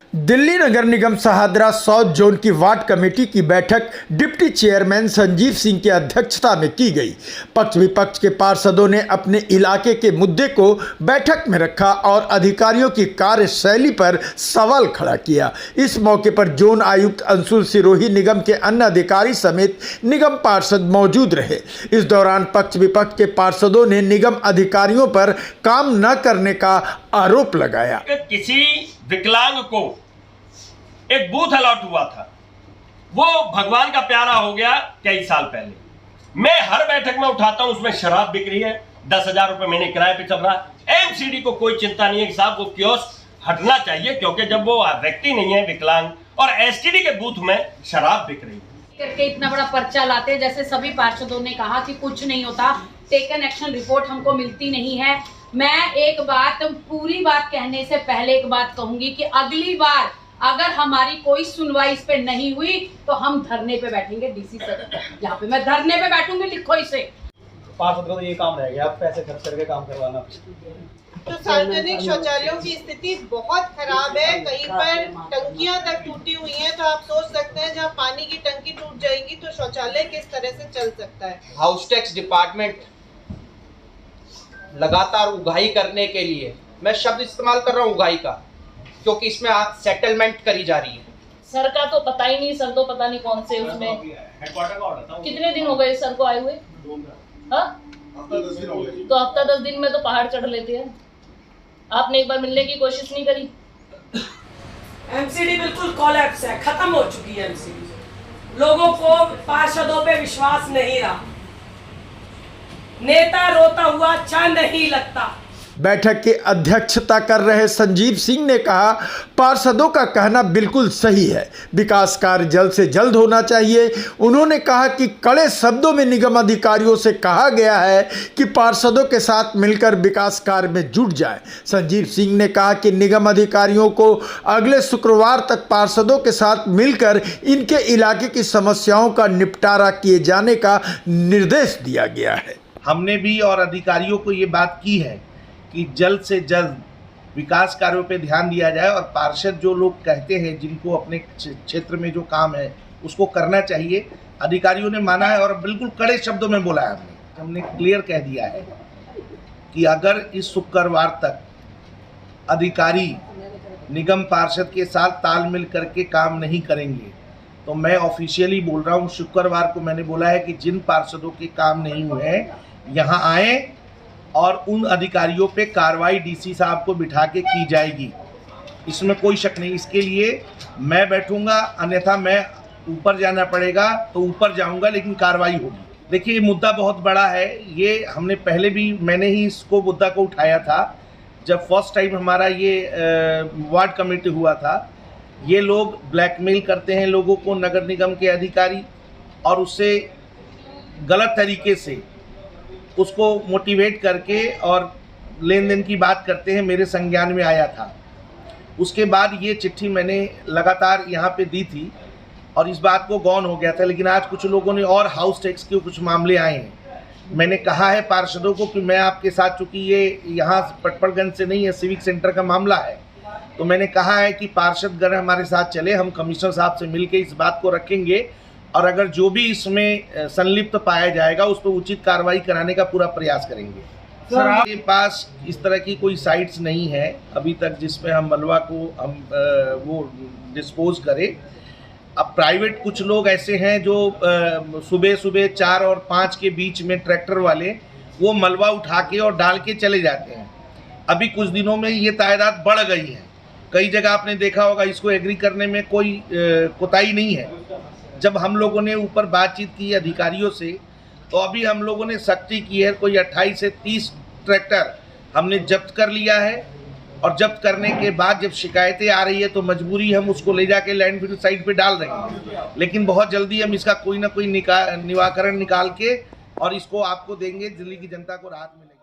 दिल्ली नगर निगम Shahdara south zone की ward committee की बैठक डिप्टी चेयरमैन संजीव सिंह की अध्यक्षता में की गई। पक्ष विपक्ष के पार्षदों ने अपने इलाके के मुद्दे को बैठक में रखा और अधिकारियों की कार्यशैली पर सवाल खड़ा किया। इस मौके पर जोन आयुक्त अंशुल सिरोही, निगम के अन्य अधिकारी समेत निगम पार्षद मौजूद रहे। इस दौरान पक्ष विपक्ष के पार्षदों ने निगम अधिकारियों पर काम न करने का आरोप लगाया। किसी विकलांग को एक बूथ अलॉट हुआ था, वो भगवान का प्यारा हो गया कई साल पहले। मैं हर बैठक में उठाता हूं, उसमें शराब बिक रही है, 10,000 रुपए महीने किराए पे चल रहा है। एमसीडी को कोई चिंता नहीं है कि साहब वो कियोस्क हटना चाहिए, क्योंकि जब वो व्यक्ति नहीं है विकलांग और एसटीडी के बूथ में शराब बिक रही है करके इतना बड़ा पर्चा लाते हैं। जैसे सभी पार्षदों ने कहा कि कुछ नहीं होता, टेकन एक्शन रिपोर्ट हमको मिलती नहीं है। मैं एक बात, पूरी बात कहने से पहले एक बात कहूंगी कि अगली बार अगर हमारी कोई सुनवाई इस पे नहीं हुई तो हम धरने पे बैठेंगे। डीसी सर, यहाँ पे मैं धरने पे बैठूंगी, लिखो इसे। पार्षद का तो ये काम रह गया, आप पैसे खर्च करके काम करवाना। तो सार्वजनिक शौचालयों की स्थिति बहुत खराब है, कहीं पर टंकियां तक टूटी हुई हैं। तो आप सोच सकते हैं जहां पानी की टंकी टूट जाएगी तो शौचालय किस तरह से चल सकता है। हाउस टैक्स डिपार्टमेंट लगातार उगाही करने के लिए, मैं शब्द इस्तेमाल कर रहा हूँ उगाही का, क्योंकि इसमें सेटलमेंट करी जा रही है। सर का तो पता ही नहीं, सर तो पता नहीं कौन से उसमें कितने दिन हो गए सर को आए हुए। हाँ, तो हफ्ता 10 दिन में तो पहाड़ चढ़ लेते हैं। आपने एक बार मिलने की कोशिश नहीं करी। एमसीडी बिल्कुल कोलैप्स है, खत्म हो चुकी है एमसीडी। लोगों को पार्षदों पे विश्वास नहीं रहा, नेता रोता हुआ अच्छा नहीं लगता। बैठक की अध्यक्षता कर रहे संजीव सिंह ने कहा, पार्षदों का कहना बिल्कुल सही है, विकास कार्य जल्द से जल्द होना चाहिए। उन्होंने कहा कि कड़े शब्दों में निगम अधिकारियों से कहा गया है कि पार्षदों के साथ मिलकर विकास कार्य में जुट जाएं। संजीव सिंह ने कहा कि निगम अधिकारियों को अगले शुक्रवार तक पार्षदों के साथ मिलकर इनके इलाके की समस्याओं का निपटारा किए जाने का निर्देश दिया गया है। हमने भी और अधिकारियों को ये बात की है कि जल्द से जल्द विकास कार्यों पे ध्यान दिया जाए और पार्षद जो लोग कहते हैं जिनको अपने क्षेत्र में जो काम है उसको करना चाहिए, अधिकारियों ने माना है और बिल्कुल कड़े शब्दों में बोला है। हमने क्लियर कह दिया है कि अगर इस शुक्रवार तक अधिकारी निगम पार्षद के साथ तालमेल करके काम नहीं करेंगे तो मैं ऑफिशियली बोल रहा हूँ, शुक्रवार को मैंने बोला है कि जिन पार्षदों के काम नहीं हुए हैं यहाँ आए और उन अधिकारियों पे कार्रवाई डीसी साहब को बिठा के की जाएगी, इसमें कोई शक नहीं। इसके लिए मैं बैठूंगा, अन्यथा मैं ऊपर जाना पड़ेगा तो ऊपर जाऊंगा, लेकिन कार्रवाई होगी। देखिए ये मुद्दा बहुत बड़ा है, ये हमने पहले भी, मैंने ही इसको मुद्दा को उठाया था जब फर्स्ट टाइम हमारा ये वार्ड कमेटी हुआ था। ये लोग ब्लैकमेल करते हैं लोगों को, नगर निगम के अधिकारी, और उससे गलत तरीके से उसको मोटिवेट करके और लेन देन की बात करते हैं। मेरे संज्ञान में आया था, उसके बाद ये चिट्ठी मैंने लगातार यहाँ पे दी थी और इस बात को गौन हो गया था। लेकिन आज कुछ लोगों ने और हाउस टैक्स के कुछ मामले आए हैं, मैंने कहा है पार्षदों को कि मैं आपके साथ, चूँकि ये यहाँ पटपड़गंज से नहीं है, सिविक सेंटर का मामला है, तो मैंने कहा है कि पार्षदगण हमारे साथ चले, हम कमिश्नर साहब से मिलकर इस बात को रखेंगे और अगर जो भी इसमें संलिप्त पाया जाएगा उस पर उचित कार्रवाई कराने का पूरा प्रयास करेंगे। सर आपके पास इस तरह की कोई साइट्स नहीं है अभी तक जिसमें हम मलबा को हम वो डिस्पोज करें। अब प्राइवेट कुछ लोग ऐसे हैं जो सुबह सुबह 4 और 5 के बीच में ट्रैक्टर वाले वो मलबा उठा के और डाल के चले जाते हैं। अभी कुछ दिनों में ये तादाद बढ़ गई है, कई जगह आपने देखा होगा। इसको एग्री करने में कोई कोताही नहीं है। जब हम लोगों ने ऊपर बातचीत की अधिकारियों से तो अभी हम लोगों ने सख्ती की है, कोई 28 से 30 ट्रैक्टर हमने जब्त कर लिया है और जब्त करने के बाद जब शिकायतें आ रही है तो मजबूरी हम उसको ले जाके लैंडफिल साइट पे डाल रहे हैं। लेकिन बहुत जल्दी हम इसका कोई ना कोई निवाकरण निकाल के और इसको आपको देंगे, दिल्ली की जनता को राहत मिलेगी।